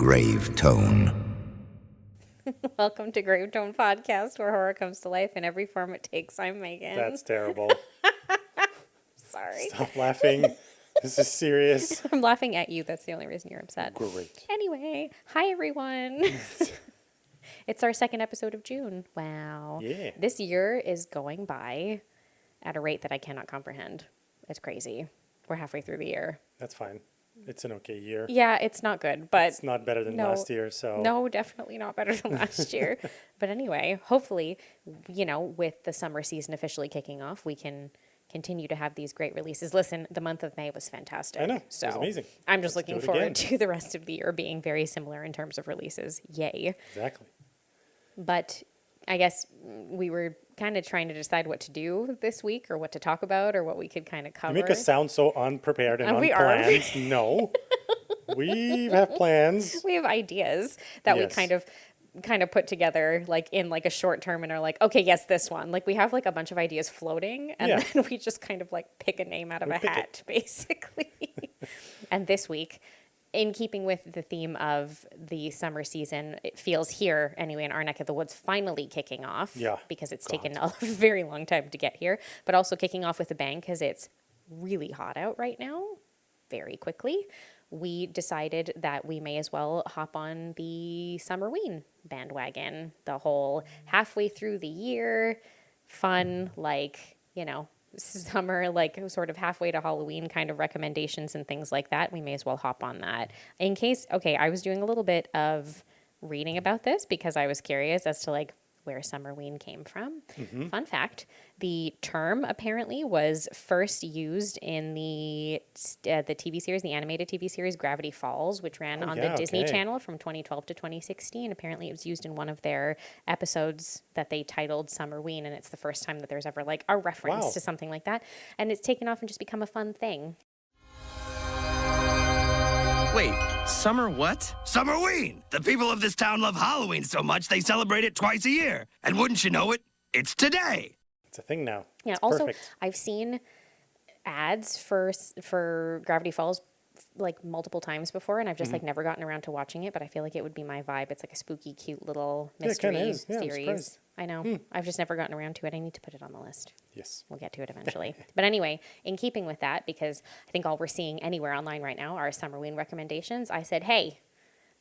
grave tone. Welcome to Grave Tone Podcast, where horror comes to life in every form it takes. I'm Megan. That's terrible. Sorry. Stop laughing. This is serious. I'm laughing at you. That's the only reason you're upset. Great. Anyway, hi everyone. It's our second episode of June. Wow. Yeah. This year is going by at a rate that I cannot comprehend. It's crazy. We're halfway through the year. That's fine. It's an okay year. Yeah, it's not good, but It's not better than last year, so... No, definitely not better than last year. But anyway, hopefully, with the summer season officially kicking off, we can continue to have these great releases. Listen, the month of May was fantastic. I know. So It was amazing. I'm just Let's do looking it forward again. to the rest of the year being very similar in terms of releases. Yay. Exactly. But I guess we were kind of trying to decide what to do this week or what to talk about or what we could kind of cover. You make us sound so unprepared and We are. unplanned. No. We have plans. We have ideas that we Yes. kind of put together like in like a short term and are like, okay, yes, this one. Like we have like a bunch of ideas floating and Yeah. then we just kind of like pick a name out of a pick hat, basically. And this week, in keeping with the theme of the summer season, it feels here anyway in our neck of the woods finally kicking off. Yeah. Because it's taken a very long time to get here, but also kicking off with a bang because it's really hot out right now, very quickly. We decided that we may as well hop on the Summerween bandwagon, the whole halfway through the year, fun, summer, like sort of halfway to Halloween kind of recommendations and things like that. We may as well hop on that. In case, I was doing a little bit of reading about this because I was curious as to like where Summerween came from. Mm-hmm. Fun fact, the term apparently was first used in the TV series, the animated TV series Gravity Falls, which ran on the Disney Channel from 2012 to 2016. Apparently it was used in one of their episodes that they titled Summerween, and it's the first time that there's ever like a reference to something like that. And it's taken off and just become a fun thing. Wait, summer what? Summerween! The people of this town love Halloween so much they celebrate it twice a year. And wouldn't you know it, it's today. It's a thing now. Yeah, It's also, perfect. I've seen ads for Gravity Falls like multiple times before, and I've just like never gotten around to watching it, but I feel like it would be my vibe. It's like a spooky, cute little mystery is. Yeah, I'm series. surprised. I know. I've just never gotten around to it. I need to put it on the list. Yes. We'll get to it eventually. But anyway, in keeping with that, because I think all we're seeing anywhere online right now are Summerween recommendations, I said, hey,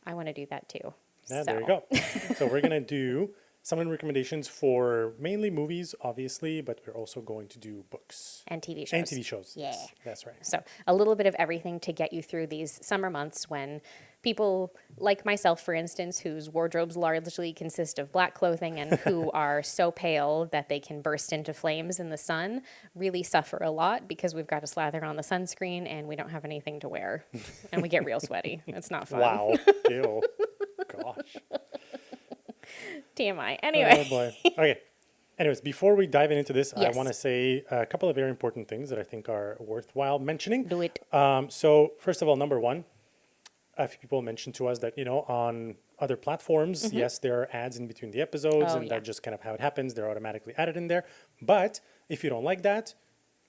I want to do that too. Yeah, there you go. So we're going to do some recommendations for mainly movies, obviously, but we're also going to do books. And TV shows. And TV shows. Yeah. Yes, that's right. So a little bit of everything to get you through these summer months when people like myself, for instance, whose wardrobes largely consist of black clothing and who are so pale that they can burst into flames in the sun, really suffer a lot because we've got to slather on the sunscreen and we don't have anything to wear. And we get real sweaty. It's not fun. Wow. Ew. Gosh. TMI. Anyway. Oh, boy. Okay. Anyways, before we dive into this, Yes. I want to say a couple of very important things that I think are worthwhile mentioning. Do it. So, first of all, number one, a few people mentioned to us that, on other platforms, yes, there are ads in between the episodes, and that's just kind of how it happens. They're automatically added in there. But if you don't like that,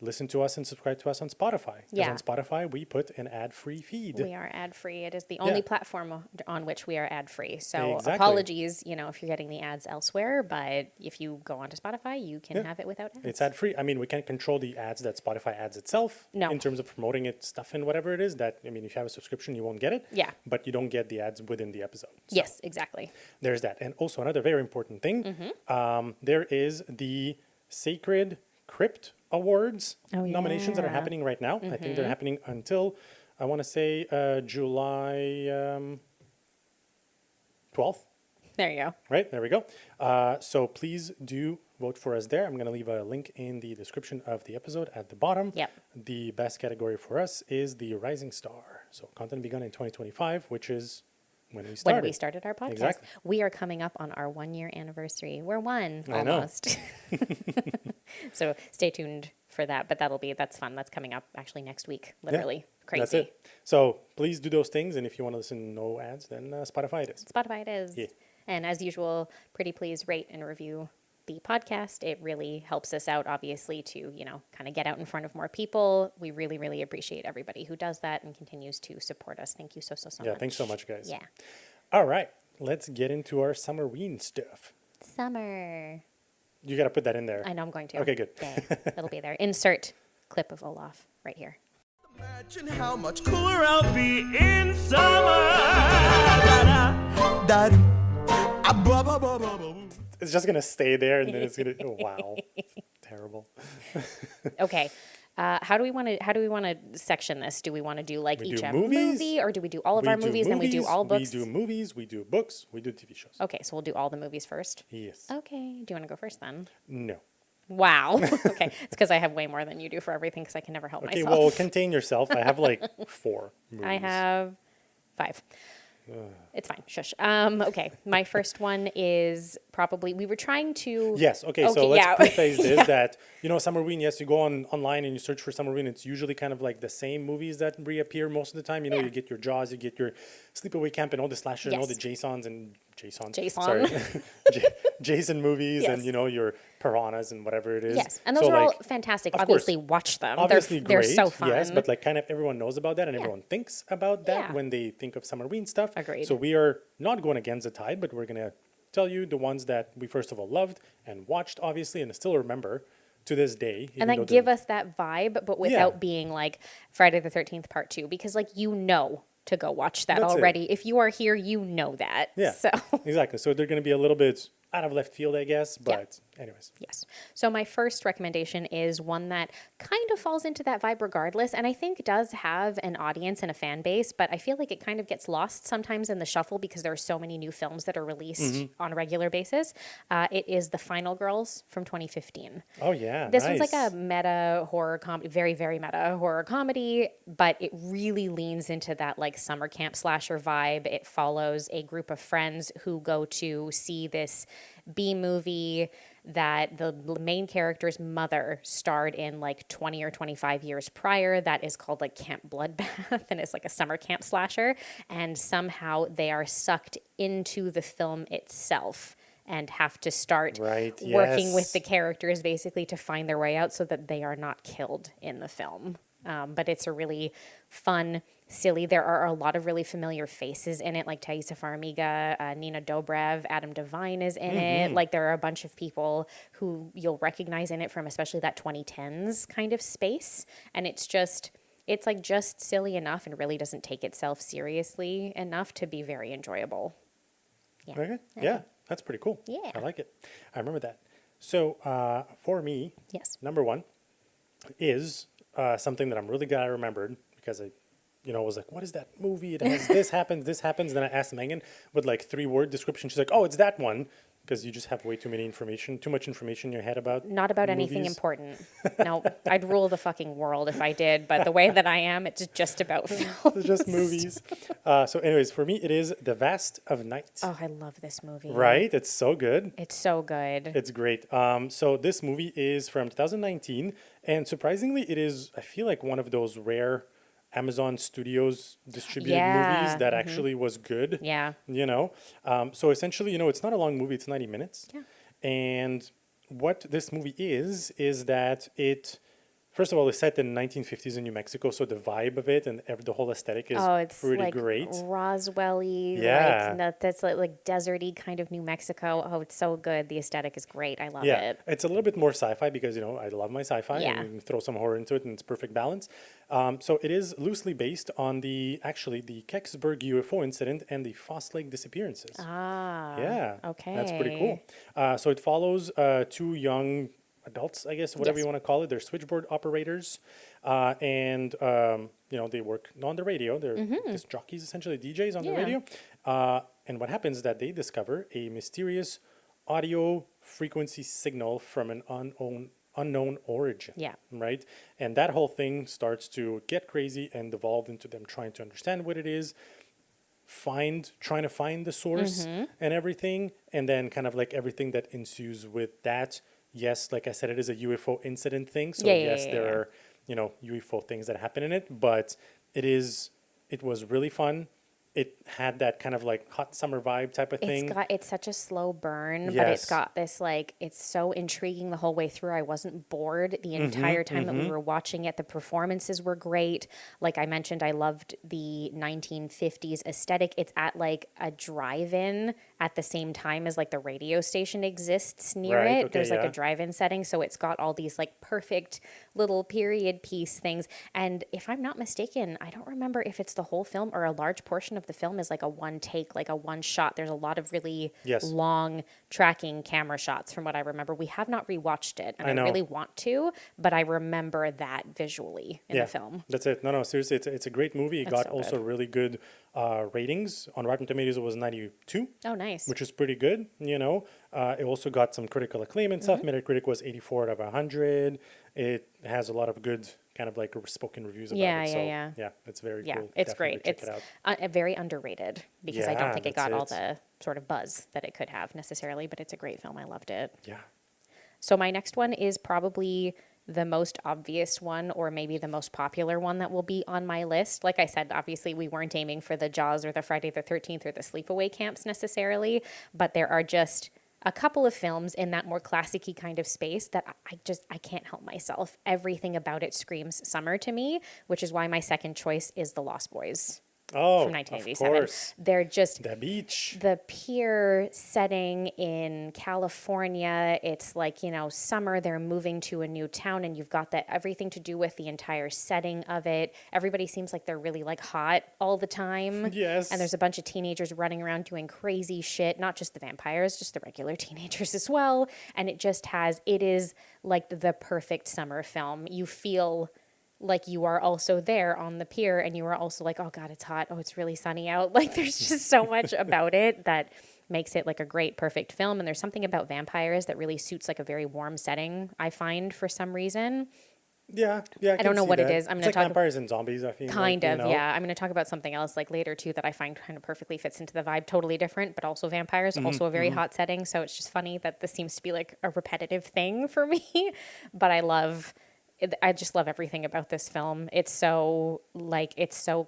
listen to us and subscribe to us on Spotify. Because Yeah. on Spotify, we put an ad-free feed. We are ad-free. It is the only platform on which we are ad-free. So Exactly. apologies, if you're getting the ads elsewhere, but if you go onto Spotify, you can have it without ads. It's ad-free. I mean, we can't control the ads that Spotify adds itself. No. In terms of promoting its stuff and whatever it is. If you have a subscription, you won't get it. Yeah. But you don't get the ads within the episode. So Yes, exactly. there's that. And also another very important thing, there is the Sacred Crypt Awards nominations that are happening right now. I think they're happening until, I want to say, July 12th. There you go. Right, there we go. So please do vote for us there. I'm going to leave a link in the description of the episode at the bottom. Yep. The best category for us is the Rising Star. So content begun in 2025, which is when we started. When we started our podcast. Exactly. We are coming up on our 1-year anniversary. We're one, I know. almost. So stay tuned for that. But that's fun. That's coming up actually next week. Literally. Crazy. That's it. So please do those things. And if you want to listen no ads, then Spotify it is. Spotify it is. Yeah. And as usual, pretty please rate and review the podcast. It really helps us out, obviously, to, kind of get out in front of more people. We really, really appreciate everybody who does that and continues to support us. Thank you so much. Yeah, thanks so much, guys. Yeah. All right, let's get into our Summerween stuff. Summer. You got to put that in there. I know I'm going to. Okay, good. Yeah, it'll be there. Insert clip of Olaf right here. Imagine how much cooler I'll be in summer. It's just going to stay there and then it's going to, wow, terrible. Okay. How do we want to section this? Do we want to do like We each do a movies. movie, or do we do all of our movies, then we do all books? We do movies, we do books, we do TV shows. Okay, so we'll do all the movies first. Yes. Okay. Do you want to go first then? No. Wow. Okay. It's because I have way more than you do for everything because I can never help Okay, myself. well, contain yourself. I have like 4 movies. I have 5. It's fine. Shush. Okay. My first one is probably, we were trying to. Yes. Okay. So let's yeah. preface this that, Summerween, yes, you go online and you search for Summerween. It's usually kind of like the same movies that reappear most of the time. You get your Jaws, you get your Sleepaway Camp and all the slasher and all the Jason movies Yes. and, your piranhas and whatever it is. Yes. And those So, are all like, fantastic. of Obviously, course. watch them. Obviously they're great, so fun. yes, but like kind of everyone knows about that and everyone thinks about that Yeah. when they think of Summerween stuff. Agreed. So we are not going against the tide, but we're going to tell you the ones that we first of all loved and watched, obviously, and still remember to this day. And then give us that vibe, but without being like Friday the 13th Part 2, because to go watch that That's it. already. If you are here, you know that. Yeah, So. exactly. So they're going to be a little bit out of left field, I guess, but anyways. Yes. So my first recommendation is one that kind of falls into that vibe regardless, and I think does have an audience and a fan base, but I feel like it kind of gets lost sometimes in the shuffle because there are so many new films that are released on a regular basis. It is The Final Girls from 2015. Oh, yeah. This nice. one's like a meta horror comedy, very, very meta horror comedy, but it really leans into that like summer camp slasher vibe. It follows a group of friends who go to see this B movie that the main character's mother starred in like 20 or 25 years prior that is called like Camp Bloodbath, and it's like a summer camp slasher, and somehow they are sucked into the film itself and have to start working with the characters basically to find their way out so that they are not killed in the film. But it's a really fun, silly. There are a lot of really familiar faces in it, like Thaisa Farmiga, Nina Dobrev, Adam Devine is in it. Like there are a bunch of people who you'll recognize in it from especially that 2010s kind of space. And it's just silly enough and really doesn't take itself seriously enough to be very enjoyable. Yeah. Okay. Yeah, that's pretty cool. Yeah. I like it. I remember that. So for me, Yes. number 1 is something that I'm really glad I remembered because I, was like, what is that movie? It has this happens, this happens. Then I asked Megan with like 3-word description. She's like, oh, it's that one. Because you just have way too much information in your head about Not about anything movies. important. No, I'd rule the fucking world if I did. But the way that I am, it's just about films. It's just movies. So anyways, for me, it is The Vast of Night. Oh, I love this movie. Right? It's so good. It's so good. It's great. So this movie is from 2019. And surprisingly, it is, I feel like, one of those rare Amazon Studios distributed movies that actually was good. Yeah. So essentially, it's not a long movie. It's 90 minutes. Yeah. And what this movie is that it, first of all, it's set in the 1950s in New Mexico. So the vibe of it and the whole aesthetic is it's pretty like great. Roswell-y, Yeah. that's like deserty kind of New Mexico. Oh, it's so good. The aesthetic is great. I love Yeah, it. it's a little bit more sci-fi because, I love my sci-fi Yeah. and throw some horror into it and it's perfect balance. So it is loosely based on the Kecksburg UFO incident and the Foss Lake disappearances. Ah. Yeah. Okay. That's pretty cool. So it follows 2 young adults, I guess, whatever Yes. you want to call it. They're switchboard operators. And they work on the radio. They're disc jockeys, essentially DJs on the Yeah. radio. And what happens is that they discover a mysterious audio frequency signal from an unknown origin. Yeah. Right? And that whole thing starts to get crazy and devolve into them trying to understand what it is, trying to find the source and everything, and then kind of like everything that ensues with that. Yes, like I said, it is a UFO incident thing. So there are, UFO things that happen in it, but it was really fun. it had that kind of like hot summer vibe type of thing. It's such a slow burn, but it's Yes. got this like, it's so intriguing the whole way through. I wasn't bored the entire time that we were watching it. The performances were great. Like I mentioned, I loved the 1950s aesthetic. It's at like a drive-in at the same time as like the radio station exists near Right, it. okay, There's like yeah. a drive-in setting, so it's got all these like perfect little period piece things. And if I'm not mistaken, I don't remember if it's the whole film or a large portion of the film is like a one take, like a one shot. There's a lot of really Yes. long tracking camera shots from what I remember. We have not rewatched it, and I know. really want to, but I remember that visually in the film. That's it. No, seriously, it's a great movie. It got so also good. really good ratings. On Rotten Tomatoes, it was 92, Oh, nice. which is pretty good, you know. It also got some critical acclaim and stuff. Mm-hmm. Metacritic was 84 out of 100. It has a lot of good kind of like spoken reviews about Yeah, it. yeah, So, yeah. it's very Yeah, cool. it's Definitely great. check It's it out. very underrated because I don't Yeah, think it that's got all it. the sort of buzz that it could have necessarily, but it's a great film. I loved it. Yeah. So my next one is probably the most obvious one, or maybe the most popular one that will be on my list. Like I said, obviously we weren't aiming for the Jaws or the Friday the 13th or the Sleepaway Camps necessarily, but there are just a couple of films in that more classic-y kind of space that I can't help myself. Everything about it screams summer to me, which is why my second choice is The Lost Boys Oh, from of 1987. course. They're just The beach. the pier setting in California. It's like, you know, summer, they're moving to a new town, and you've got that everything to do with the entire setting of it. Everybody seems like they're really like hot all the time. Yes. And there's a bunch of teenagers running around doing crazy shit, not just the vampires, just the regular teenagers as well. And it is like the perfect summer film. You feel like you are also there on the pier, and you are also like, oh God, it's hot. Oh, it's really sunny out. Like there's just so much about it that makes it like a great, perfect film. And there's something about vampires that really suits like a very warm setting, I find, for some reason. Yeah. I don't know what it is. I'm It's gonna like talk vampires and zombies, I think. Kind like, of, you know? yeah. I'm going to talk about something else like later too that I find kind of perfectly fits into the vibe. Totally different, but also vampires, also a very hot setting. So it's just funny that this seems to be like a repetitive thing for me. But I just love everything about this film. It's so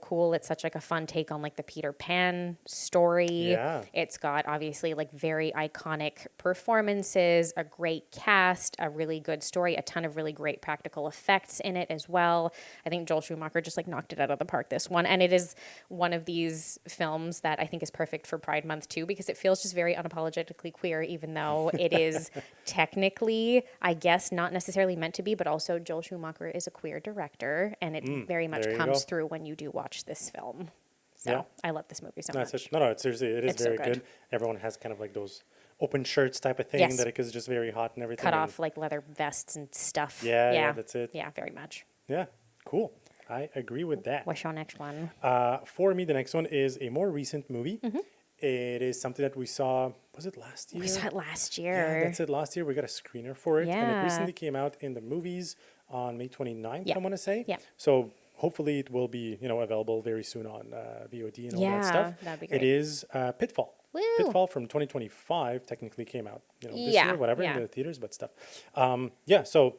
cool. It's such like a fun take on like the Peter Pan story. Yeah. It's got obviously like very iconic performances, a great cast, a really good story, a ton of really great practical effects in it as well. I think Joel Schumacher just like knocked it out of the park, this one. And it is one of these films that I think is perfect for Pride Month too, because it feels just very unapologetically queer, even though it is technically, I guess, not necessarily meant to be, but also Joel Schumacher is a queer director, and it very much there you comes go. through when you do watch this film. So Yeah. I love this movie so That's much. it. No, it's seriously, it is It's so very good. good. Everyone has kind of like those open shirts type of thing Yes. that it is just very hot and everything. Cut and- off like leather vests and stuff. Yeah, that's it. Yeah, very much. Yeah, cool. I agree with that. What's your next one? For me, the next one is a more recent movie. It is something that we saw, was it last year? We saw it last Yeah, year. that's it. Last year we got a screener for it. And Yeah. it recently came out in the movies on May 29th, Yeah. I want to say. Yeah. So hopefully it will be, available very soon on VOD and all Yeah, that stuff. that'd be It great. is Pitfall. Woo. Pitfall from 2025 technically came out, this Yeah, year, whatever, yeah. in the theaters, but stuff. So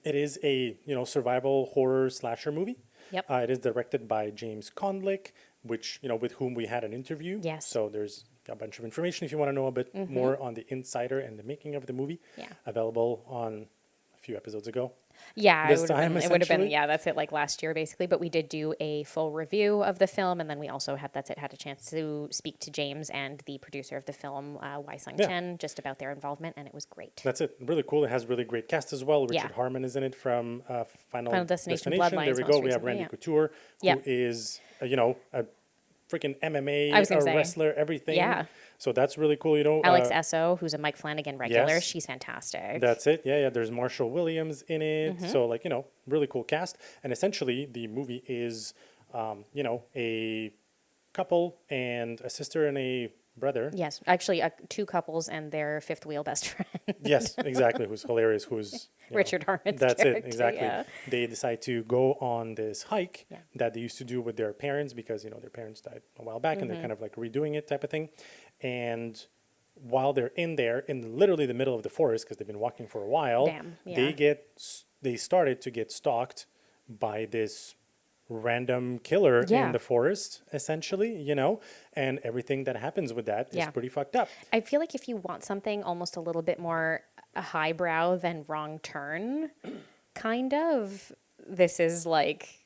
it is a, survival horror slasher movie. Yep. It is directed by James Conlick, which, with whom we had an interview. Yes. So there's a bunch of information if you want to know a bit more on the insider and the making of the movie. Yeah. Available on a few episodes ago. Yeah, this it would have time, been, it would have been, essentially? yeah, that's it, like last year basically. But we did do a full review of the film, and then we also had a chance to speak to James and the producer of the film, Wai Sung Yeah. Chen, just about their involvement, and it was great. That's it. Really cool. It has really great cast as well. Richard Yeah. Harmon is in it from Final Destination There Bloodlines we most go. We have recently, Randy yeah. Couture, who Yeah. is, a freaking MMA, I was gonna a say. wrestler, everything. Yeah. So that's really cool. Alex Esso, who's a Mike Flanagan regular, yes. she's fantastic. That's it. Yeah. There's Marshall Williams in it. Mm-hmm. So really cool cast. And essentially the movie is, a couple and a sister and a brother. Yes, actually, two couples and their fifth wheel best friend. Yes, exactly. Who's hilarious. Who's Richard Harmon's That's character, it. Exactly. yeah. They decide to go on this hike Yeah. that they used to do with their parents because their parents died a while back and Mm-hmm. they're kind of like redoing it type of thing. And while they're in there, in literally the middle of the forest, because they've been walking for a while, Damn, yeah. they started to get stalked by this random killer Yeah. in the forest, essentially, you know, and everything that happens with that is Yeah. pretty fucked up. I feel like if you want something almost a little bit more highbrow than Wrong Turn, kind of, this is like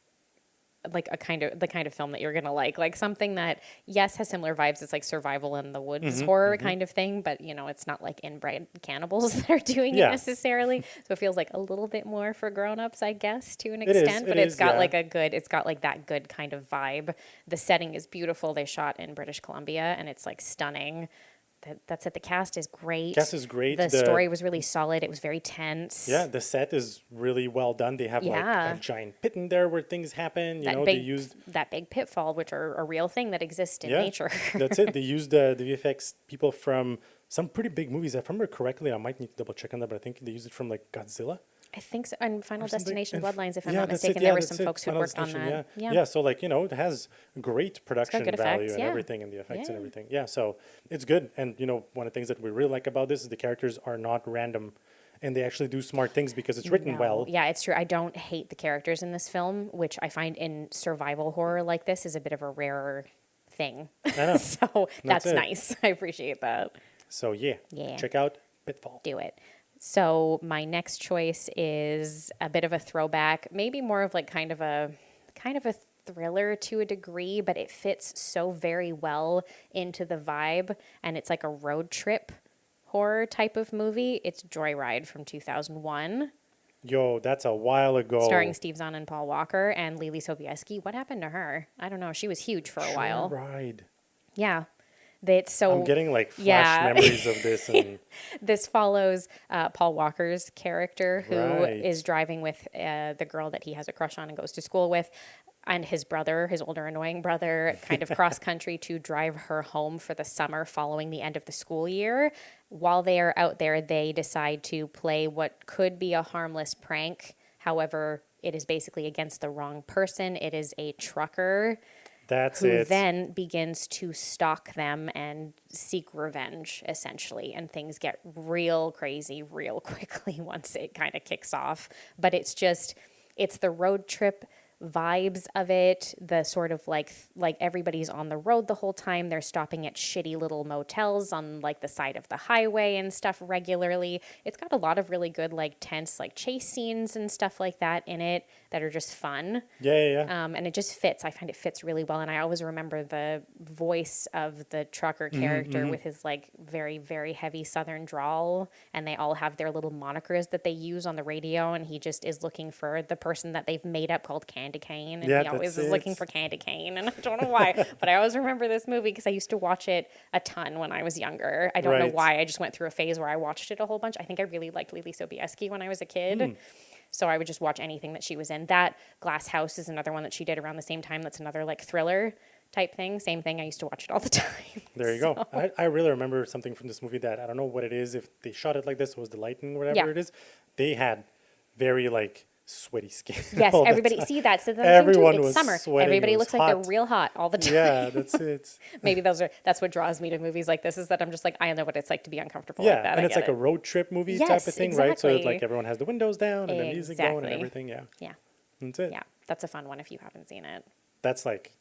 a kind of the kind of film that you're gonna like something that yes has similar vibes. It's like survival in the woods horror kind of thing, but you know it's not like inbred cannibals that are doing Yeah. it necessarily. So it feels like a little bit more for grown-ups, I guess, to an is, extent. But it it's is, got yeah. like it's got like that good kind of vibe. The setting is beautiful. They shot in British Columbia, and it's like stunning. That's it. The cast is great. Cast is great. The The- story was really solid. It was very tense. Yeah, the set is really well done. They have Yeah. like a giant pit in there where things happen. You know, they used that big pitfall, which are a real thing that exists in yeah, nature. that's it. They used the VFX people from some pretty big movies. If I remember correctly, I might need to double check on that, but I think they used it from like Godzilla. I think so. And Final or something. Destination And Bloodlines, if I'm yeah, not that's it. mistaken, Yeah, there were that's some it. folks who Final worked on Destination, that. Yeah. Yeah, so like, you know, it has great production good value effects, and yeah. everything and the effects and Yeah. everything. Yeah, so it's good. And, you know, one of the things that we really like about this is the characters are not random and they actually do smart things because it's written No. well. Yeah, it's true. I don't hate the characters in this film, which I find in survival horror like this is a bit of a rarer thing. know. So that's it. nice. I appreciate that. So yeah, Yeah. check out Pitfall. Do it. So my next choice is a bit of a throwback, maybe more of like kind of a thriller to a degree, but it fits so very well into the vibe, and it's like a road trip horror type of movie. It's Joyride from 2001, Yo, that's a while ago. starring Steve Zahn and Paul Walker and Lily Sobieski. What happened to her? I don't know. She was huge for a while. Ride. Yeah. That's so. I'm getting like flash yeah. memories of this. And This follows Paul Walker's character, who is Right. driving with the girl that he has a crush on and goes to school with, and his brother, his older annoying brother, kind of cross country to drive her home for the summer following the end of the school year. While they are out there, they decide to play what could be a harmless prank. However, it is basically against the wrong person. It is a trucker that's who it. then begins to stalk them and seek revenge, essentially. And things get real crazy real quickly once it kind of kicks off. But it's the road trip vibes of it, the sort of like everybody's on the road the whole time. They're stopping at shitty little motels on like the side of the highway and stuff regularly. It's got a lot of really good like tense like chase scenes and stuff like that in it that are just fun. Yeah. And it just fits. I find it fits really well. And I always remember the voice of the trucker character with his like very, very heavy Southern drawl. And they all have their little monikers that they use on the radio. And he just is looking for the person that they've made up called Candy Cane. And Yeah, he always that's is looking it. for Candy Cane. And I don't know why, but I always remember this movie because I used to watch it a ton when I was younger. I don't know Right. why. I just went through a phase where I watched it a whole bunch. I think I really liked Lily Sobieski when I was a kid. So I would just watch anything that she was in. That Glass House is another one that she did around the same time. That's another like thriller type thing. Same thing. I used to watch it all the time. There you go. I really remember something from this movie that I don't know what it is. If they shot it like this, was the lighting, whatever Yeah. it is. They had very like sweaty skin. Yes, all the everybody. time. See, that's the thing Everyone too. It's was summer. sweating. Everybody It looks was like hot. they're real hot all the time. Yeah, that's it. Maybe that's what draws me to movies like this, is that I'm just like, I know what it's like to be uncomfortable Yeah, like that. and I it's get like it. a road trip movie type Yes, of thing, right? So exactly. like everyone has the windows down and the music going and Exactly. everything. Yeah, Yeah, that's it. yeah. That's a fun one if you haven't seen it. That's like,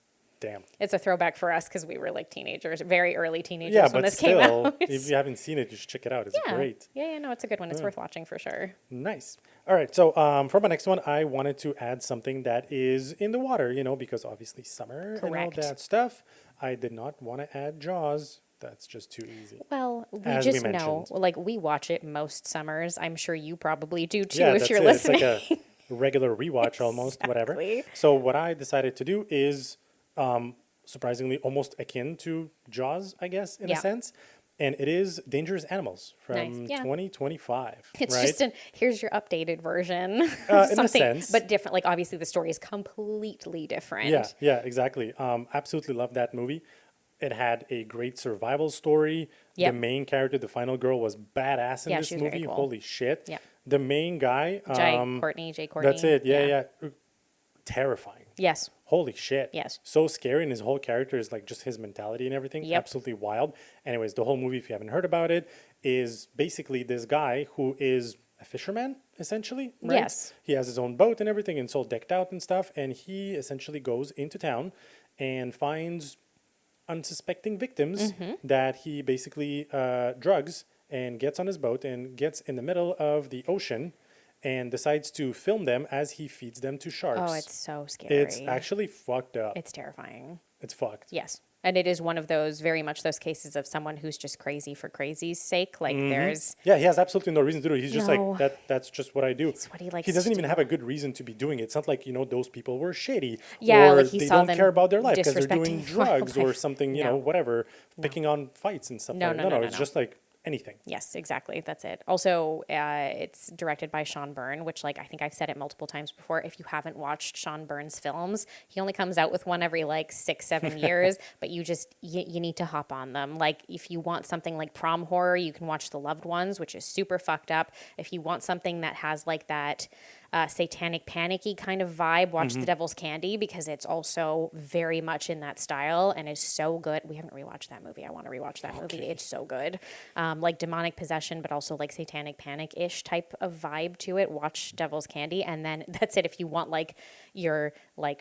damn. It's a throwback for us because we were like teenagers, very early teenagers Yeah, when but this came still, out. if you haven't seen it, you should check it out. It's yeah. great. Yeah, no, it's a good one. It's worth watching for sure. Nice. All right. So for my next one, I wanted to add something that is in the water, you know, because obviously summer Correct. and all that stuff. I did not want to add Jaws. That's just too easy. Well, we As we just know, mentioned. like we watch it most summers. I'm sure you probably do too Yeah, if that's you're it. listening. It's like a regular rewatch almost, whatever. Exactly. So what I decided to do is surprisingly almost akin to Jaws, I guess, in a Yeah. sense. And it is Dangerous Animals from Nice, yeah. 2025. It's right? just here's your updated version. In a Something, sense. but different. Like obviously the story is completely different. Yeah, exactly. Absolutely love that movie. It had a great survival story. Yep. The main character, the final girl, was badass in Yeah, this she was very movie. cool. Holy shit. Yep. The main guy, Jay Courtney. that's it. Yeah. Terrifying. Yes. Holy shit. Yes. So scary, and his whole character is like just his mentality and everything. Yep. Absolutely wild. Anyways, the whole movie, if you haven't heard about it, is basically this guy who is a fisherman, essentially, right? Yes. He has his own boat and everything, and it's all decked out and stuff. And he essentially goes into town and finds unsuspecting victims that he basically drugs and gets on his boat and gets in the middle of the ocean and decides to film them as he feeds them to sharks. Oh, it's so scary. It's actually fucked up. It's terrifying. It's fucked. Yes. And it is one of those, very much those cases of someone who's just crazy for crazy's sake. Like there's... Yeah, he has absolutely no reason to do it. He's just No. like, that's just what I do. It's what he likes He doesn't to even do. have a good reason to be doing it. It's not like, those people were shady. Yeah, or like he they saw don't them care about their life because they're doing disrespecting drugs or wildlife. something, No. whatever, picking on fights and stuff No, like that. no, no, It's no. just like anything. Yes, exactly. That's it. Also, it's directed by Sean Byrne, which, like, I think I've said it multiple times before. If you haven't watched Sean Byrne's films, he only comes out with one every, 6-7 years, but you need to hop on them. Like, if you want something like prom horror, you can watch The Loved Ones, which is super fucked up. If you want something that has, that satanic panicky kind of vibe, watch The Devil's Candy, because it's also very much in that style and is so good. We haven't rewatched that movie. I want to rewatch that movie. It's so good. Like demonic possession, but also like satanic panic-ish type of vibe to it. Watch Devil's Candy, and then that's it. If you want your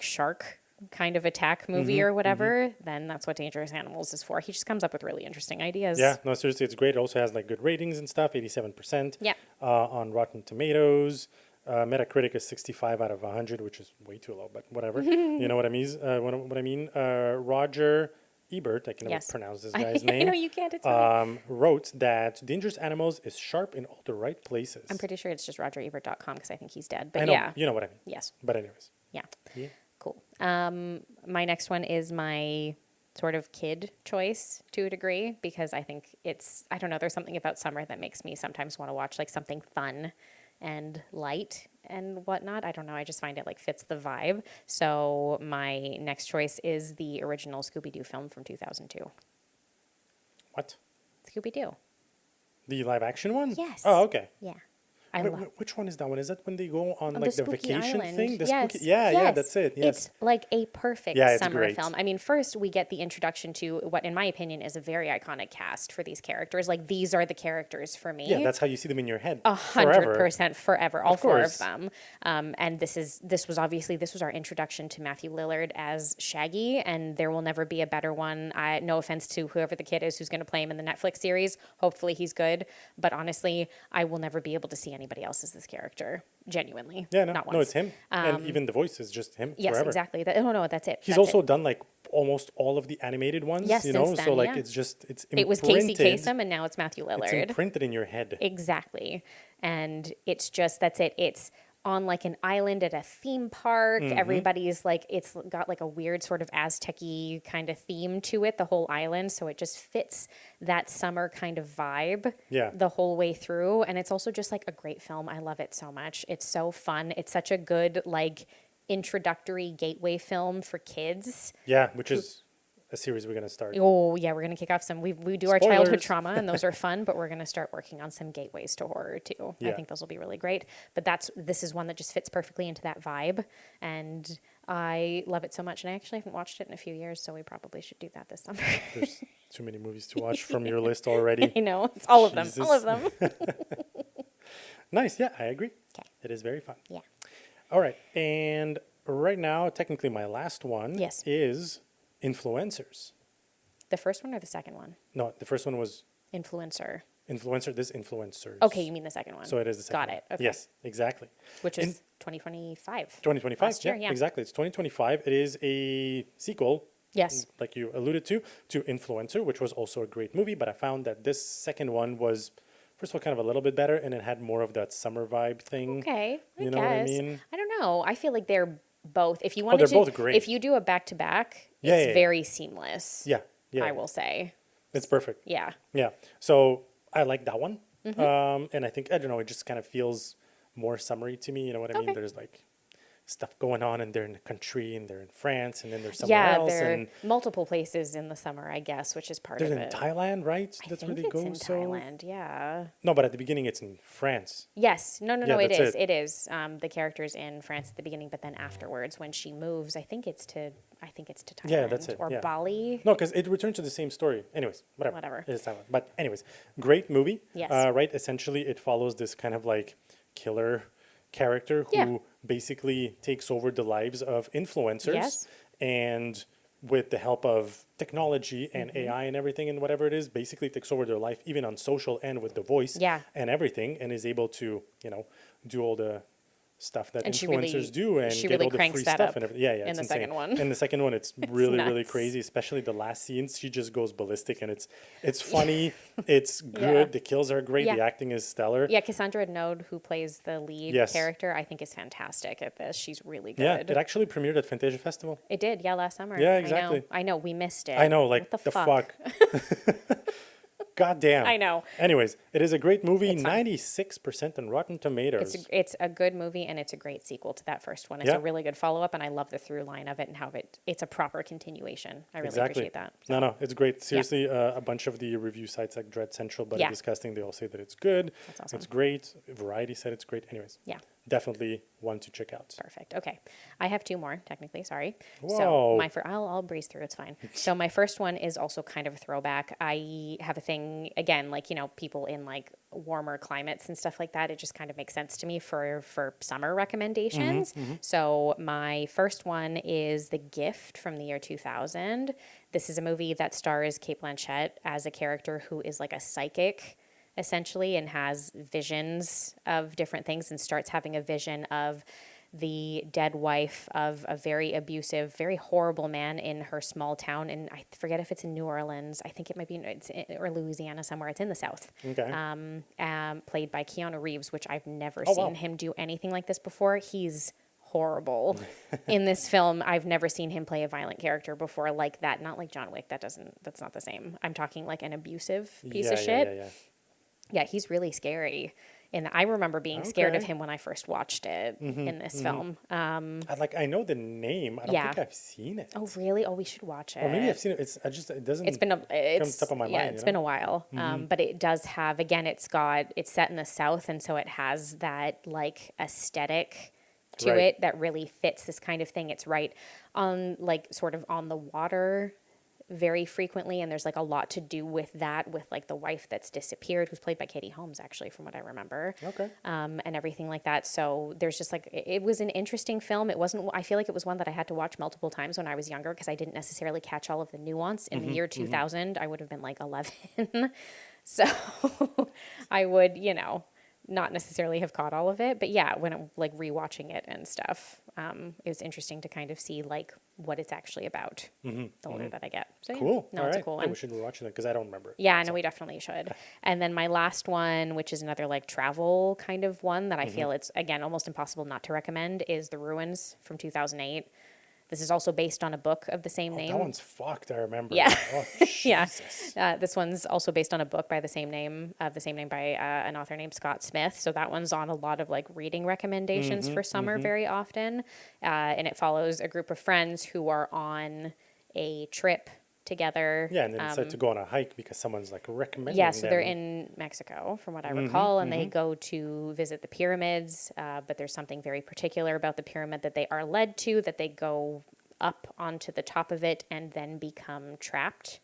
shark kind of attack movie or whatever, then that's what Dangerous Animals is for. He just comes up with really interesting ideas. Yeah, no, seriously, it's great. It also has good ratings and stuff, 87%. Yeah. On Rotten Tomatoes. Metacritic is 65 out of 100, which is way too low, but whatever. You know what I mean? What I mean? Roger Ebert, I can never Yes. pronounce this guy's I name. know you can't. It's fine. Wrote that Dangerous Animals is sharp in all the right places. I'm pretty sure it's just RogerEbert.com because I think he's dead. But I know, yeah. you know what I mean. Yes. But anyways. Yeah. Yeah. Cool. My next one is my sort of kid choice to a degree because I think I don't know, there's something about summer that makes me sometimes want to watch something fun and light and whatnot. I don't know. I just find it fits the vibe. So my next choice is the original Scooby-Doo film from 2002. What? Scooby-Doo. The live action one? Yes. Oh, okay. Yeah. I Wait, love which one is that one? Is that when they go on the the Spooky vacation Island. thing? The Yes. spooky, yeah, Yes. that's it. Yes. It's a perfect Yeah, it's summer great. film. I mean, first we get the introduction to what, in my opinion, is a very iconic cast for these characters. These are the characters for me. Yeah, that's how you see them in your head. 100% forever, all four of course. them. And this was our introduction to Matthew Lillard as Shaggy, and there will never be a better one. No offense to whoever the kid is who's going to play him in the Netflix series. Hopefully he's good, but honestly, I will never be able to see anybody else as this character. Genuinely, Yeah, not once. no, it's him. And even the voice is just him Yes, forever. exactly. No, that's it. He's That's also it. done almost all of the animated ones, Yes, you know? since So then, yeah. it's imprinted. It was Casey Kasem, and now it's Matthew It's Lillard. imprinted in your head. Exactly. And it's just, that's it. It's on an island at a theme park. Everybody's it's got a weird sort of Aztec-y kind of theme to it, the whole island. So it just fits that summer kind of vibe the whole way through. And it's also just a great film. I love it so much. It's so fun. It's such a good introductory gateway film for kids. Yeah, which is a series we're going to start. Oh, yeah, we're going to kick off some. We do our childhood Spoilers. trauma, and those are fun, but we're going to start working on some gateways to horror, too. I Yeah. think those will be really great. But this is one that just fits perfectly into that vibe, and I love it so much. And I actually haven't watched it in a few years, so we probably should do that this summer. There's too many movies to watch from your list already. I know. It's all of them. All of Jesus. them. Nice. Yeah, I agree. 'Kay. It is very fun. Yeah. All right. And right now, technically, my last one Yes. is influencers. The first one or the second one? No, the first one was Influencer. influencer. This influencers. Okay, you mean the second one. So it is the second Got one. it. Okay. Yes, exactly. Which In- is 2025. 2025. Last year, yeah. Exactly. It's 2025. It is a sequel, Yes. like you alluded to Influencer, which was also a great movie. But I found that this second one was, first of all, kind of a little bit better, and it had more of that summer vibe thing. Okay, I You know what I guess. mean? I don't know. I feel like they're both. If you wanted they're to, both great. if you do a back to back, Yeah, it's yeah. very seamless. Yeah. Yeah. I will say. It's perfect. Yeah. Yeah. So I like that one. Mm-hmm. And I think, I don't know, it just kind of feels more summery to me. You know what I mean? Okay. There's stuff going on, and they're in the country, and they're in France, and then there's somewhere Yeah, else. there are And multiple places in the summer, I guess, which is part they're of in it. Thailand, right? I That's think where they it's go. in So Thailand. Yeah. no, but at the beginning it's in France. Yes. No. Yeah, It that's is. it. It is. The character's in France at the beginning, but then afterwards, when she moves, I think it's to Thailand. Yeah, that's it, Or yeah. Bali. No, because it returns to the same story. Anyways, whatever. Whatever. It is Thailand. But anyways, great movie. Yes. Right. Essentially, it follows this kind of killer character who Yeah. basically takes over the lives of influencers. Yes. And with the help of technology and Mm-hmm. AI and everything and whatever it is, basically takes over their life, even on social and with the voice Yeah. and everything, and is able to, do all the stuff that And she influencers really- do and she get really all the cranks free that stuff up and everything. Yeah, in it's the insane. second one. In the second one, it's really, really nuts. crazy, especially the last scenes. She just goes ballistic, and it's funny, it's good, the kills are great, Yeah. the acting is stellar. Yeah, Cassandra Node, who plays the lead Yes. character, I think is fantastic at this. She's really good. Yeah, it actually premiered at Fantasia Festival. It did, yeah, last summer. Yeah, exactly. I know, we missed it. I know, like, what the fuck. God damn. I know. Anyways, it is a great movie, It's fun. 96% on Rotten Tomatoes. It's a good movie, and it's a great sequel to that first one. It's Yeah. a really good follow-up, and I love the through line of it and how it's a proper continuation. I really Exactly. appreciate that. No, it's great. Seriously, a bunch of the review sites like Dread Central, Buddy Yeah. Disgusting, they all say that it's good. That's awesome. It's great. Variety said it's great. Anyways, Yeah. definitely one to check out. Perfect. Okay. I have two more, technically. Sorry. Whoa. So I'll breeze through. It's fine. So my first one is also kind of a throwback. I have a thing, again, like, people in like warmer climates and stuff like that. It just kind of makes sense to me for summer recommendations. So my first one is The Gift from the year 2000. This is a movie that stars Cate Blanchett as a character who is like a psychic, essentially, and has visions of different things, and starts having a vision of the dead wife of a very abusive, very horrible man in her small town. And I forget if it's in New Orleans. I think it might be, or Louisiana somewhere. It's in the South. Okay. Played by Keanu Reeves, which I've never Oh, seen wow. him do anything like this before. He's horrible in this film. I've never seen him play a violent character before like that. Not like John Wick. That's not the same. I'm talking like an abusive piece of shit. Yeah, he's really scary. And I remember being scared of Okay. him when I first watched it in this film. I know the name. I don't Yeah. think I've seen it. Oh, really? Oh, we should watch it. Or maybe I've seen it. It doesn't. It's been comes top of my mind. It's been a while. But it does have, again, it's set in the South, and so it has that like aesthetic to Right. it that really fits this kind of thing. It's right on like sort of on the water very frequently, and there's like a lot to do with that, with like the wife that's disappeared, who's played by Katie Holmes, actually, from what I remember. Okay. And everything like that. So there's just like, it was an interesting film. It wasn't, I feel like it was one that I had to watch multiple times when I was younger, because I didn't necessarily catch all of the nuance. In the year 2000, I would have been like 11. So I would, not necessarily have caught all of it. But yeah, when I'm like rewatching it and stuff, it was interesting to kind of see like what it's actually about the older that I get. So Cool. yeah, no, All it's right. a cool Yeah, one. we should rewatch it because I don't remember. Yeah, I know, we definitely should. And then my last one, which is another like travel kind of one that I feel it's, again, almost impossible not to recommend, is The Ruins from 2008. This is also based on a book of the same name. That one's fucked. I remember. Yeah. Oh, Yeah. Jesus. This one's also based on a book by the same name by an author named Scott Smith. So that one's on a lot of like reading recommendations for summer very often. And it follows a group of friends who are on a trip together. Yeah, and then decide to go on a hike because someone's like recommending. Yeah, so they're them. in Mexico, from what I recall, and they go to visit the pyramids. But there's something very particular about the pyramid that they are led to, that they go up onto the top of it and then become trapped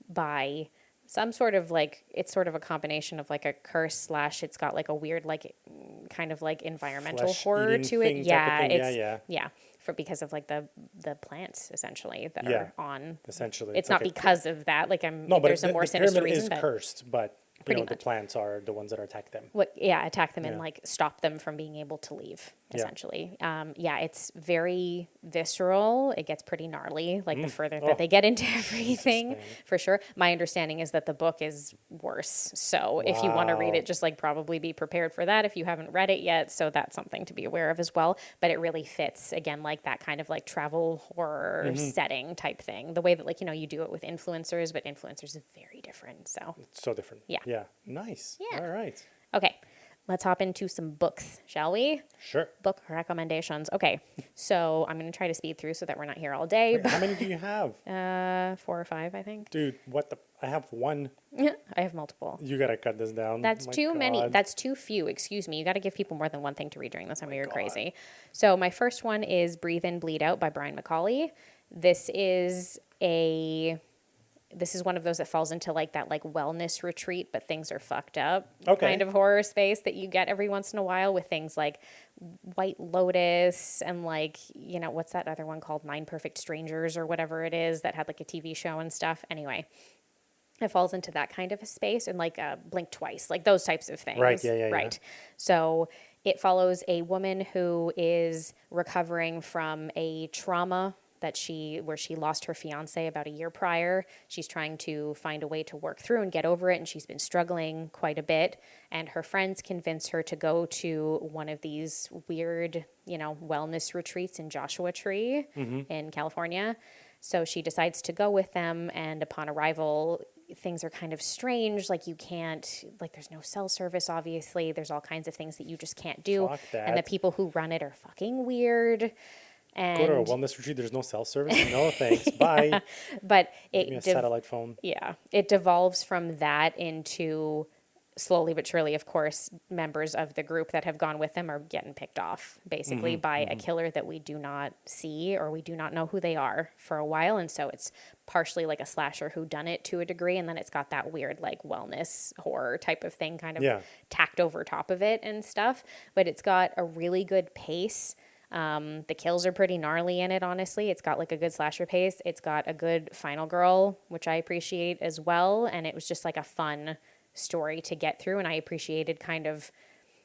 by some sort of like, it's sort of a combination of like a curse / it's got like a weird like kind of like environmental horror Flesh-eating to it. thing type of Yeah, thing. it's Yeah. because of like the plants essentially that Yeah. are on. Essentially, It's like not a- because of that. Like No, but there's a more the sinister pyramid reason. is But cursed, but Pretty the much. plants are the ones that attack them. attack them and Yeah. like stop them from being able to leave, Yeah. essentially. It's very visceral. It gets pretty gnarly, like the further Oh. that they get into everything, man. for sure. My understanding is that the book is worse. So if you want to read Wow. it, just like probably be prepared for that if you haven't read it yet. So that's something to be aware of as well. But it really fits, again, like that kind of like travel horror setting type thing. The way that like, you do it with influencers, but influencers is very different. So, It's so different. Yeah. Yeah. Nice. Yeah. All right. okay, let's hop into some books, shall we? Sure. Book recommendations. Okay, so I'm going to try to speed through so that we're not here all day. How many do you have? 4 or 5, I think. Dude, what the? I have one. I have multiple. You got to cut this down. That's My too many. God. That's too few. Excuse me. You got to give people more than one thing to read during the summer. You're crazy. So my first one is Breathe In, Bleed Out by Brian McAuley. This is this is one of those that falls into like that like wellness retreat, but things are fucked up Okay. kind of horror space that you get every once in a while with things like White Lotus and like, you know, what's that other one called? Nine Perfect Strangers or whatever it is that had like a TV show and stuff. Anyway, it falls into that kind of a space, and like Blink Twice, like those types of things. Right, yeah. Right. So it follows a woman who is recovering from a trauma where she lost her fiance about a year prior. She's trying to find a way to work through and get over it, and she's been struggling quite a bit. And her friends convince her to go to one of these weird, you know, wellness retreats in Joshua Tree in California. So she decides to go with them, and upon arrival, things are kind of strange. Like you can't, like there's no cell service, obviously. There's all kinds of things that you just can't do. Fuck that. And the people who run it are fucking weird. And Go to a wellness retreat. There's no cell service. No thanks. Bye. but Give me a satellite phone. Yeah, it devolves from that into slowly but surely, of course, members of the group that have gone with them are getting picked off basically by a killer that we do not see or we do not know who they are for a while. And so it's partially like a slasher whodunit to a degree. And then it's got that weird like wellness horror type of thing kind of tacked over top of it and stuff. But it's got a really good pace. The kills are pretty gnarly in it, honestly. It's got like a good slasher pace. It's got a good final girl, which I appreciate as well. And it was just like a fun story to get through. And I appreciated kind of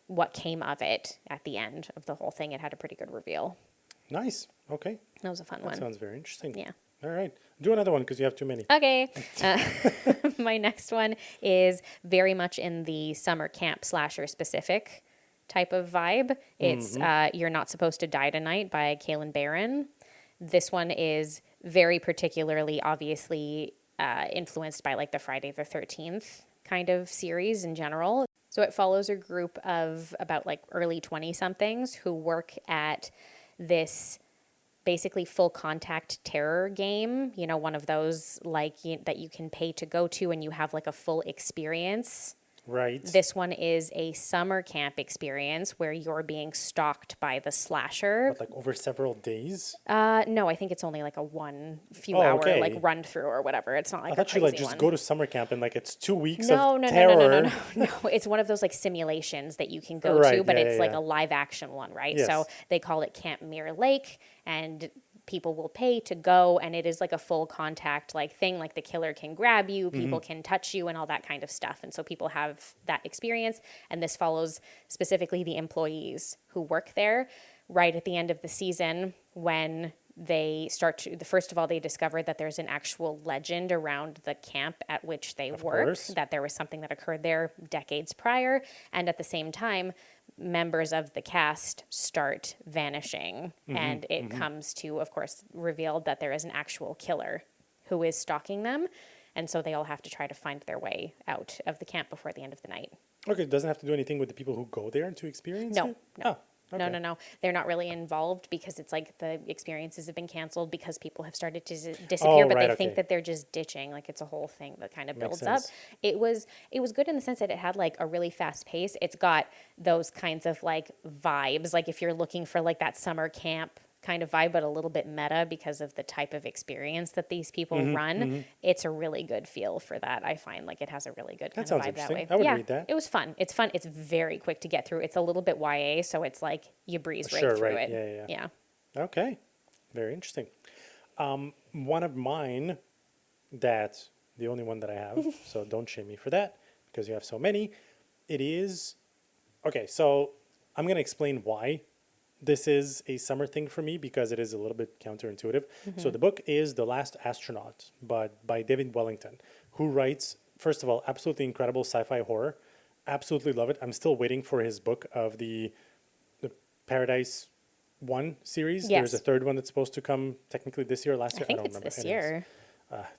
what came of it at the end of the whole thing. It had a pretty good reveal. Nice. Okay. That was a fun one. That sounds very interesting. Yeah. All right. Do another one because you have too many. Okay. My next one is very much in the summer camp slasher specific type of vibe. It's You're Not Supposed to Die Tonight by Kalynn Bayron. This one is very particularly obviously influenced by like the Friday the 13th kind of series in general. So it follows a group of about like early 20-somethings who work at this basically full contact terror game, you know, one of those like that you can pay to go to and you have like a full experience. Right. This one is a summer camp experience where you're being stalked by the slasher. But, like over several days? No, I think it's only like a few hour okay. like run through or whatever. It's not like I thought a you crazy like just one. go to summer camp and like it's 2 weeks No, of terror. No. It's one of those like simulations that you can go Right, to, but yeah, it's yeah, like yeah. a live action one, right? Yes. So they call it Camp Mirror Lake, and people will pay to go, and it is like a full contact like thing. Like the killer can grab you, people can touch you, and all that kind of stuff. And so people have that experience. And this follows specifically the employees who work there right at the end of the season when they start to, first of all, they discover that there's an actual legend around the camp at which they work, course. that there was something that occurred there decades prior. And at the same time, members of the cast start vanishing. And it comes to, of course, revealed that there is an actual killer who is stalking them. And so they all have to try to find their way out of the camp before the end of the night. Okay, it doesn't have to do anything with the people who go there to experience No, it? no. Oh, okay. No. They're not really involved because it's like the experiences have been canceled because people have started to disappear, but right, they think okay. that they're just ditching. Like it's a whole thing that kind of Makes builds up. sense. It was good in the sense that it had like a really fast pace. It's got those kinds of like vibes. Like if you're looking for like that summer camp kind of vibe, but a little bit meta because of the type of experience that these people run. It's a really good feel for that. I find like it has a really good kind That of sounds vibe that way. interesting. I would read that. It was fun. It's fun. It's very quick to get through. It's a little bit YA, so it's like you breeze right Sure, through right. it. Yeah. Okay, very interesting. One of mine that, the only one that I have, so don't shame me for that because you have so many. It is, okay, so I'm going to explain why this is a summer thing for me because it is a little bit counterintuitive. So the book is The Last Astronaut, but by David Wellington, who writes, first of all, absolutely incredible sci-fi horror. Absolutely love it. I'm still waiting for his book of the Paradise 1 series. Yes. There's a third one that's supposed to come technically this year, last year. I think don't it's remember. this Anyways, year.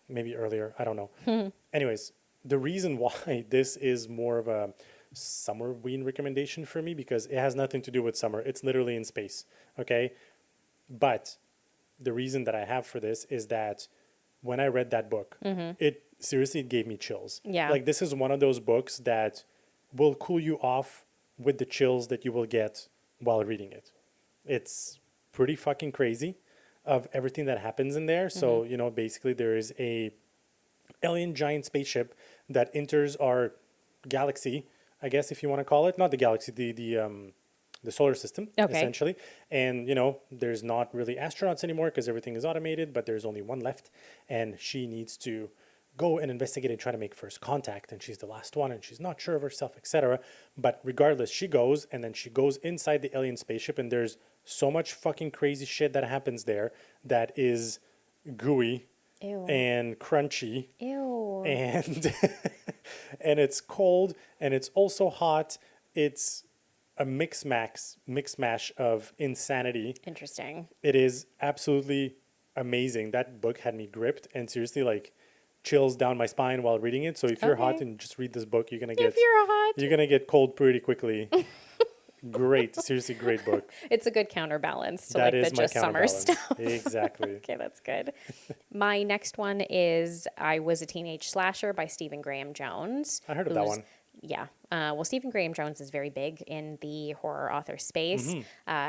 maybe earlier. I don't know. Anyways, the reason why this is more of a Summerween recommendation for me because it has nothing to do with summer. It's literally in space. Okay. But the reason that I have for this is that when I read that book, it seriously gave me chills. Yeah. Like this is one of those books that will cool you off with the chills that you will get while reading it. It's pretty fucking crazy of everything that happens in there. So, you know, basically there is a alien giant spaceship that enters our galaxy, I guess if you want to call it, not the galaxy, the solar system, essentially. And, you know, there's not really astronauts anymore because everything is automated, but there's only one left. And she needs to go and investigate and try to make first contact. And she's the last one and she's not sure of herself, etc. But regardless, she goes and then she goes inside the alien spaceship and there's so much fucking crazy shit that happens there that is gooey and crunchy. And and it's cold and it's also hot. It's a mix mash of insanity. Interesting. It is absolutely amazing. That book had me gripped and seriously like chills down my spine while reading it. So if you're hot and just read this book, you're gonna get cold pretty quickly. Great, seriously great book. It's a good counterbalance to That like is the my just summer counterbalance. stuff. Exactly. Okay, that's good. My next one is I Was a Teenage Slasher by Stephen Graham Jones. I heard of that one. Yeah. Well, Stephen Graham Jones is very big in the horror author space.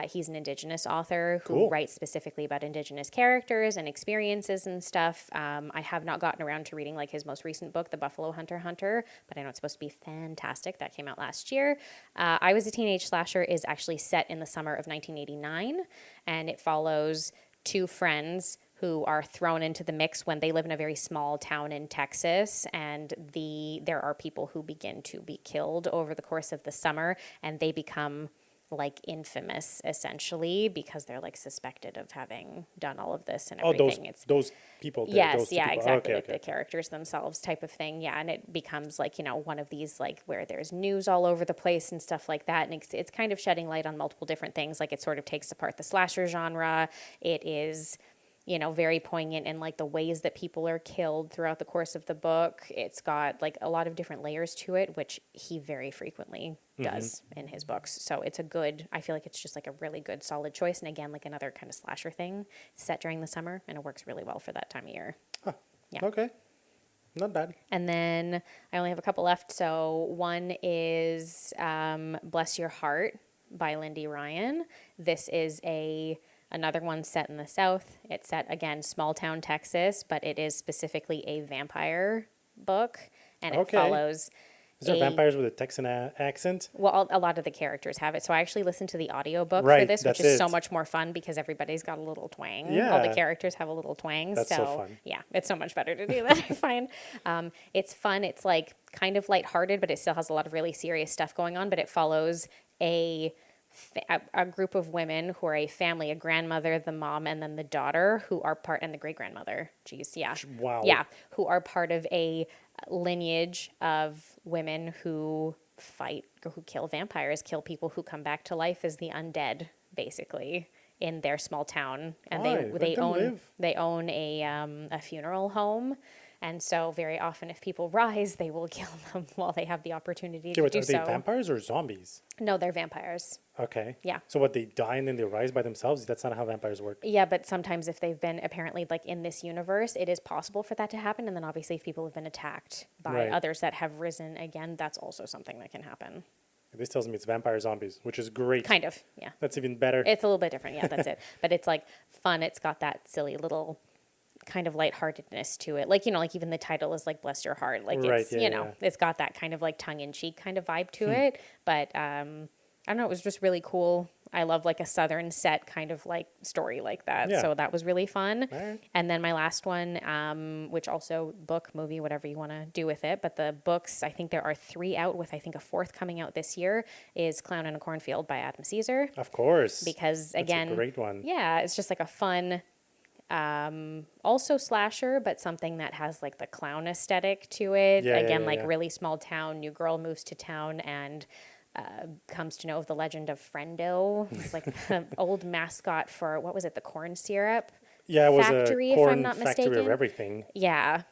He's an Indigenous author who writes specifically about Indigenous characters and experiences and stuff. I have not gotten around to reading like his most recent book, The Buffalo Hunter, but I know it's supposed to be fantastic. That came out last year. I Was a Teenage Slasher is actually set in the summer of 1989, and it follows two friends who are thrown into the mix when they live in a very small town in Texas, and there are people who begin to be killed over the course of the summer, and they become like infamous essentially because they're like suspected of having done all of this and everything. Those people. Yes, those yeah, people. exactly. Okay, like the characters themselves type of thing. Yeah, and it becomes like, you know, one of these like where there's news all over the place and stuff like that. And it's kind of shedding light on multiple different things. Like it sort of takes apart the slasher genre. It is, you know, very poignant in like the ways that people are killed throughout the course of the book. It's got like a lot of different layers to it, which he very frequently does in his books. So it's I feel like it's just like a really good solid choice. And again, like another kind of slasher thing set during the summer, and it works really well for that time of year. Huh. Yeah. Okay. Not bad. And then I only have a couple left. So one is Bless Your Heart by Lindy Ryan. This is another one set in the South. It's set, again, small town Texas, but it is specifically a vampire book. And it follows... Is there vampires with a Texan accent? Well, a lot of the characters have it. So I actually listened to the audiobook for this, which is so much more fun because everybody's got a little twang. Yeah. All the characters have a little twang. That's so fun. Yeah, it's so much better to do that, I find. It's fun. It's like kind of lighthearted, but it still has a lot of really serious stuff going on. But it follows a group of women who are a family, a grandmother, the mom, and then the daughter who are and the great-grandmother. Jeez, yeah. Wow. Yeah, who are part of a lineage of women who kill vampires, kill people who come back to life as the undead, basically, in their small town. And they own a funeral home. And so very often if people rise, they will kill them while they have the opportunity to do so. Are they vampires or zombies? No, they're vampires. Okay. Yeah. So what, they die and then they rise by themselves? That's not how vampires work. Yeah, but sometimes if they've been apparently like in this universe, it is possible for that to happen. And then obviously if people have been attacked by others that have risen again, that's also something that can happen. This tells me it's vampire zombies, which is great. Kind of, yeah. That's even better. It's a little bit different, yeah, that's it. But it's like fun. It's got that silly little kind of lightheartedness to it. Like, you know, like even the title is like Bless Your Heart. Like it's, it's got that kind of like tongue-in-cheek kind of vibe to it. But I don't know, it was just really cool. I love like a Southern set kind of like story like that. Yeah. So that was really fun. Right. And then my last one, which also book, movie, whatever you want to do with it. But the books, I think there are 3 out with I think a 4th coming out this year, is Clown in a Cornfield by Adam Cesare. Of course. Because again, that's a great one. Yeah, it's just like a fun... also slasher, but something that has like the clown aesthetic to it. Really small town, new girl moves to town and comes to know of the legend of Friendo. It's like an old mascot for, what was it, the corn syrup factory, a corn if I'm not factory mistaken. of everything. Yeah.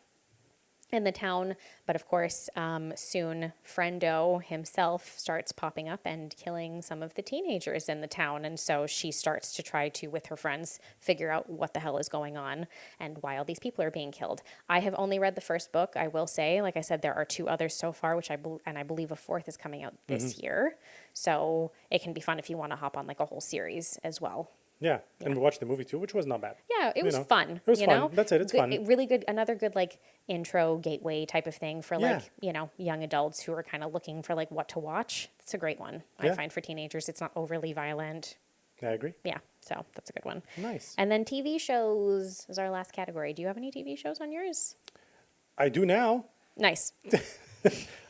In the town, but of course, soon Friendo himself starts popping up and killing some of the teenagers in the town, and so she starts to try to, with her friends, figure out what the hell is going on and why all these people are being killed. I have only read the first book, I will say. Like I said, there are 2 others so far, which I believe a 4th is coming out this year, so it can be fun if you want to hop on like a whole series as well. Yeah. And we watched the movie too, which was not bad. Yeah, it was know. fun. It was you fun. know? That's it. It's fun. Really good. Another good like intro gateway type of thing for Yeah. like, you know, young adults who are kind of looking for like what to watch. It's a great one. I Yeah. find for teenagers, it's not overly violent. I agree. Yeah, so that's a good one. Nice. And then TV shows is our last category. Do you have any TV shows on yours? I do now. Nice.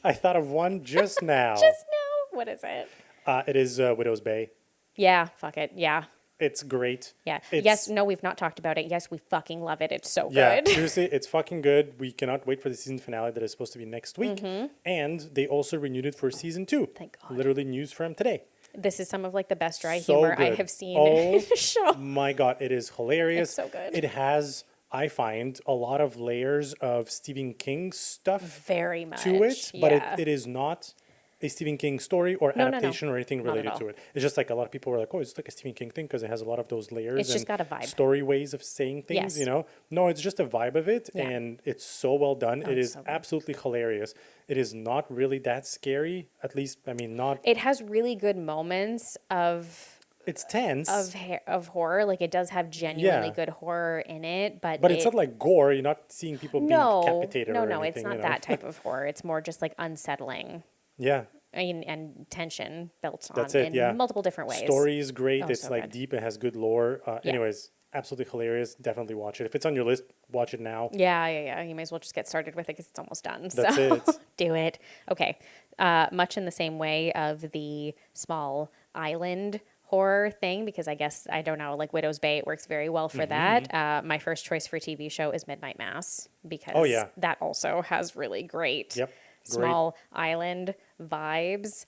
I thought of one just now. Just now. What is it? It is Widow's Bay. Yeah, fuck it. Yeah. It's great. Yeah. It's, Yes, no, we've not talked about it. Yes, we fucking love it. It's so Yeah, good. seriously, it's fucking good. We cannot wait for the season finale that is supposed to be next week. And they also renewed it for season 2. Thank God. Literally news from today. This is some of like the best dry So humor I good. have seen Oh in a show. my God, it is hilarious. It's so good. It has, I find, a lot of layers of Stephen King stuff Very much. to it, but yeah. it is not a Stephen King story or No, no, no. adaptation or anything Not at related all. to it. It's just like a lot of people were like, oh, it's like a Stephen King thing because it has a lot of those layers It's just and got a vibe. story ways of saying things, Yes. you know? No, it's just a vibe of it Yeah. and it's so well done. It it's is so good. absolutely hilarious. It is not really that scary, at least, I mean, not, It has really good moments of it's tense. of horror. Like it does have genuinely Yeah. good horror in it, but But it's not like gore. You're not seeing people being no, decapitated no, or no. anything. It's not you know? that type of horror. It's more just like unsettling. Yeah. And tension built That's on it, in yeah. multiple different ways. Story is great. Oh, It's so like good. deep. It has good lore. Yeah. Anyways, absolutely hilarious. Definitely watch it. If it's on your list, watch it now. Yeah. You may as well just get started with it because it's almost done. That's so it. do it. Okay. Much in the same way of the small island horror thing, because I guess, I don't know, like Widow's Bay, it works very well Mm-hmm, for that. My first choice for TV show is Midnight Mass because Oh, yeah. that also has really great Yep. small island vibes.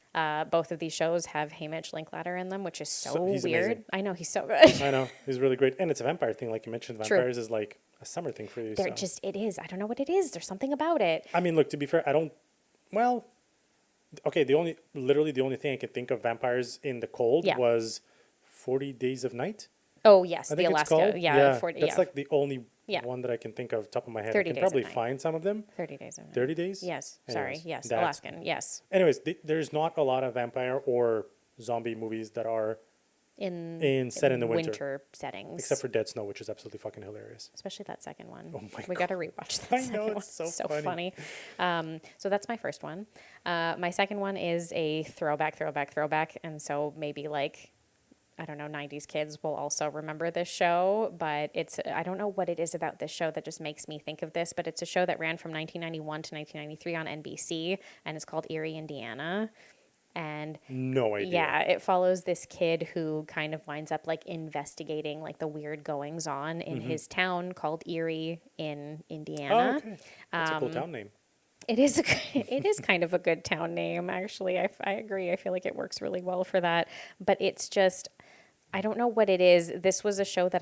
Both of these shows have Hamish Linklater in them, which is so he's weird. amazing. I know, he's so good. I know. He's really great. And it's a vampire thing, like you mentioned. True. Vampires is like a summer thing for you. They're So. just, it is. I don't know what it is. There's something about it. I mean, look, to be fair, okay, literally the only thing I could think of vampires in the cold Yeah. was 40 Days of Night. Oh, yes. I The think Alaska. it's called. Yeah. That's like the only Yeah. one that I can think of top of my head. 30 I can Days of probably Night. find some of them. 30 Days of Night. 30 days? Yes. Anyways, Sorry. Yes. that's- Alaskan. Yes. Anyways, there's not a lot of vampire or zombie movies that are set in the winter. settings. except for Dead Snow, which is absolutely fucking hilarious. Especially that second one. Oh my we got to rewatch that I second know, one. it's so funny. So that's my first one. My second one is a throwback. And so maybe like, I don't know, 90s kids will also remember this show, but I don't know what it is about this show that just makes me think of this, but it's a show that ran from 1991 to 1993 on NBC, and it's called Eerie, Indiana. And No idea. yeah, it follows this kid who kind of winds up like investigating like the weird goings on in his town called Eerie in Indiana. Oh, okay. That's a cool town name. It is it is kind of a good town name, actually. I agree. I feel like it works really well for that. But it's just, I don't know what it is. This was a show that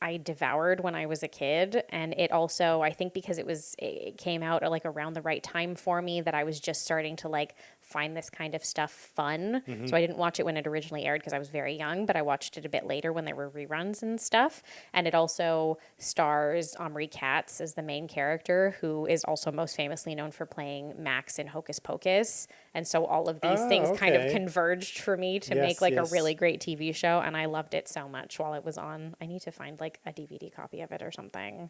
I devoured when I was a kid, and it also, I think because it came out like around the right time for me, that I was just starting to like find this kind of stuff fun. So I didn't watch it when it originally aired because I was very young, but I watched it a bit later when there were reruns and stuff. And it also stars Omri Katz as the main character, who is also most famously known for playing Max in Hocus Pocus. And so all of these things kind of okay. converged for me to Yes, make like yes. a really great TV show, and I loved it so much while it was on. I need to find like a DVD copy of it or something.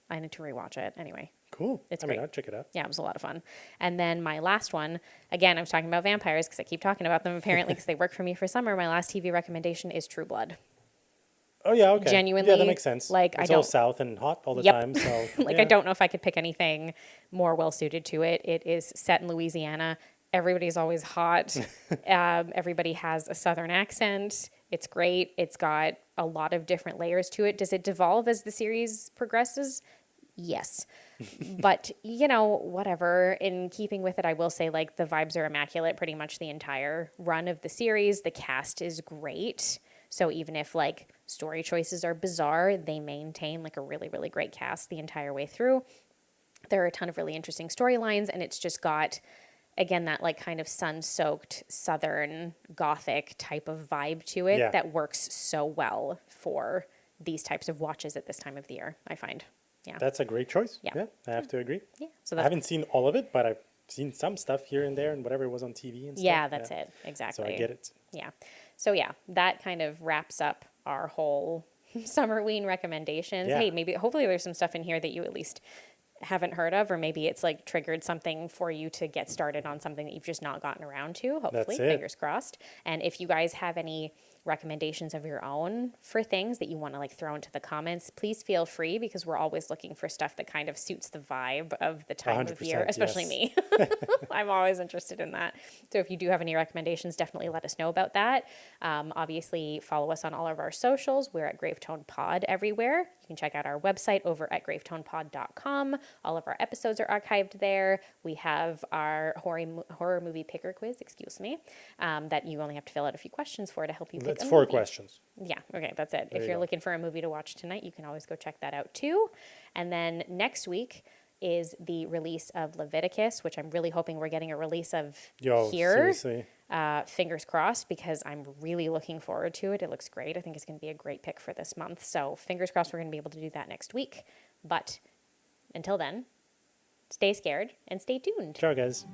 I need to rewatch it. Anyway, Cool. It's I mean, great. I'd check it out. yeah, it was a lot of fun. And then my last one, again, I was talking about vampires because I keep talking about them apparently because they work for me for summer. My last TV recommendation is True Blood. Oh, yeah, okay. Genuinely, Yeah, that makes sense. like, I it's all don't- south and hot all the Yep. time, so... Like, yeah. I don't know if I could pick anything more well suited to it. It is set in Louisiana. Everybody's always hot. Everybody has a southern accent. It's great. It's got a lot of different layers to it. Does it devolve as the series progresses? Yes. But, you know, whatever. In keeping with it, I will say, like, the vibes are immaculate pretty much the entire run of the series. The cast is great. So even if, like, story choices are bizarre, they maintain, like, a really, really great cast the entire way through. There are a ton of really interesting storylines, and it's just got, again, that, like, kind of sun-soaked southern gothic type of vibe to it Yeah. that works so well for these types of watches at this time of the year, I find. Yeah. That's a great choice. Yeah. I have to agree. Yeah. So I that's, haven't seen all of it, but I've seen some stuff here and there and whatever was on TV and stuff. yeah, that's it. Exactly. So I get it. Yeah. So yeah, that kind of wraps up our whole Summerween recommendations. Yeah. Hey, maybe hopefully there's some stuff in here that you at least haven't heard of, or maybe it's like triggered something for you to get started on something that you've just not gotten around to. Hopefully, That's it. fingers crossed. And if you guys have any recommendations of your own for things that you want to like throw into the comments, please feel free, because we're always looking for stuff that kind of suits the vibe of the time of year, 100%, especially yes. me. I'm always interested in that. So if you do have any recommendations, definitely let us know about that. Obviously, follow us on all of our socials. We're at Gravetone Pod everywhere. You can check out our website over at gravetonepod.com. All of our episodes are archived there. We have our horror movie picker quiz, that you only have to fill out a few questions for to help you pick That's a 4 movie. questions. Yeah, okay, that's it. There If you you're go. looking for a movie to watch tonight, you can always go check that out too. And then next week is the release of Leviticus, which I'm really hoping we're getting a release of here. Seriously. Fingers crossed, because I'm really looking forward to it. It looks great. I think it's going to be a great pick for this month. So fingers crossed we're going to be able to do that next week. But until then, stay scared and stay tuned. Ciao, guys.